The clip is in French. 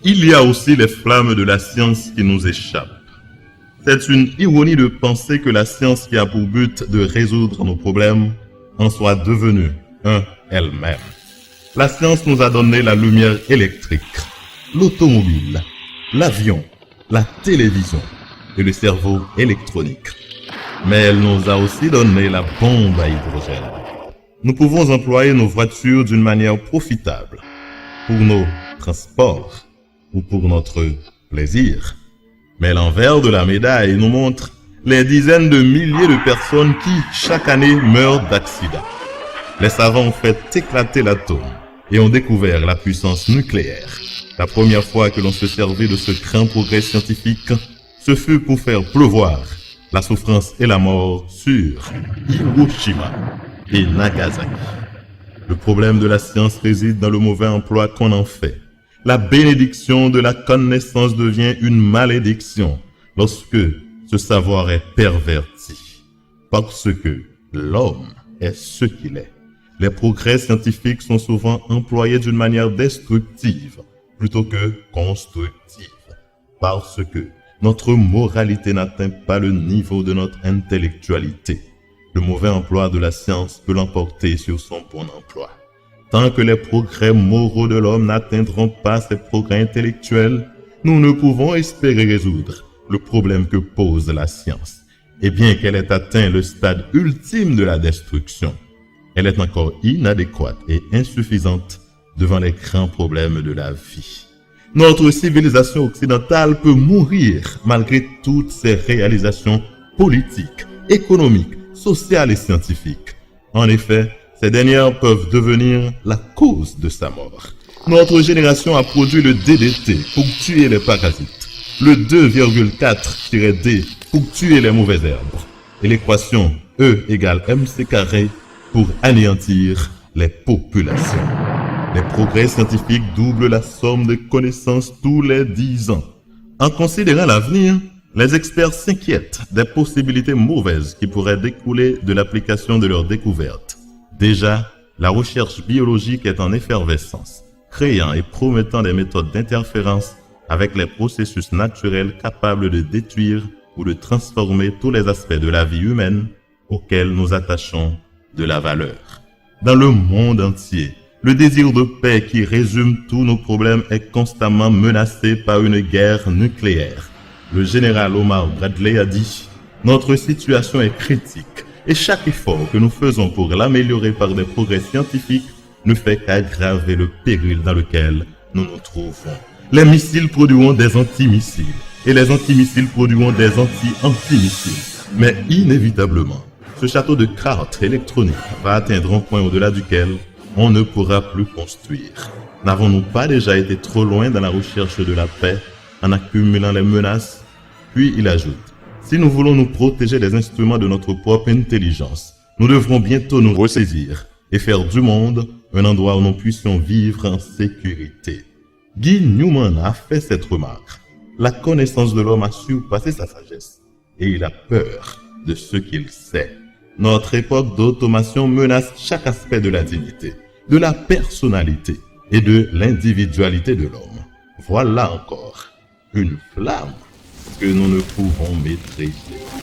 Il y a aussi les flammes de la science qui nous échappent. C'est une ironie de penser que la science qui a pour but de résoudre nos problèmes en soit devenue un elle-même. La science nous a donné la lumière électrique, l'automobile, l'avion, la télévision et le cerveau électronique. Mais elle nous a aussi donné la bombe à hydrogène. Nous pouvons employer nos voitures d'une manière profitable, pour nos transports ou pour notre plaisir. Mais l'envers de la médaille nous montre les dizaines de milliers de personnes qui, chaque année, meurent d'accidents. Les savants ont fait éclater l'atome et ont découvert la puissance nucléaire. La première fois que l'on se servit de ce grand progrès scientifique, ce fut pour faire pleuvoir la souffrance et la mort sur Hiroshima et Nagasaki. Le problème de la science réside dans le mauvais emploi qu'on en fait. La bénédiction de la connaissance devient une malédiction lorsque ce savoir est perverti. Parce que l'homme est ce qu'il est. Les progrès scientifiques sont souvent employés d'une manière destructive plutôt que constructive. Parce que notre moralité n'atteint pas le niveau de notre intellectualité. Le mauvais emploi de la science peut l'emporter sur son bon emploi. Tant que les progrès moraux de l'homme n'atteindront pas ces progrès intellectuels, nous ne pouvons espérer résoudre le problème que pose la science. Et bien qu'elle ait atteint le stade ultime de la destruction, elle est encore inadéquate et insuffisante devant les grands problèmes de la vie. Notre civilisation occidentale peut mourir malgré toutes ses réalisations politiques, économiques, sociales et scientifiques. En effet, ces dernières peuvent devenir la cause de sa mort. Notre génération a produit le DDT pour tuer les parasites, le 2,4-D pour tuer les mauvaises herbes, et l'équation E égale MC carré pour anéantir les populations. Les progrès scientifiques doublent la somme de connaissances tous les 10 ans. En considérant l'avenir, les experts s'inquiètent des possibilités mauvaises qui pourraient découler de l'application de leurs découvertes. Déjà, la recherche biologique est en effervescence, créant et promettant des méthodes d'interférence avec les processus naturels capables de détruire ou de transformer tous les aspects de la vie humaine auxquels nous attachons de la valeur. Dans le monde entier, le désir de paix qui résume tous nos problèmes est constamment menacé par une guerre nucléaire. Le général Omar Bradley a dit « Notre situation est critique et chaque effort que nous faisons pour l'améliorer par des progrès scientifiques ne fait qu'aggraver le péril dans lequel nous nous trouvons. Les missiles produiront des antimissiles et les antimissiles produiront des anti-antimissiles. Mais inévitablement, ce château de cartes électroniques va atteindre un point au-delà duquel on ne pourra plus construire. N'avons-nous pas déjà été trop loin dans la recherche de la paix en accumulant les menaces? Puis il ajoute, si nous voulons nous protéger des instruments de notre propre intelligence, nous devrons bientôt nous ressaisir et faire du monde un endroit où nous puissions vivre en sécurité. Guy Newman a fait cette remarque. La connaissance de l'homme a surpassé sa sagesse et il a peur de ce qu'il sait. Notre époque d'automation menace chaque aspect de la dignité, de la personnalité et de l'individualité de l'homme. Voilà encore une flamme que nous ne pouvons maîtriser.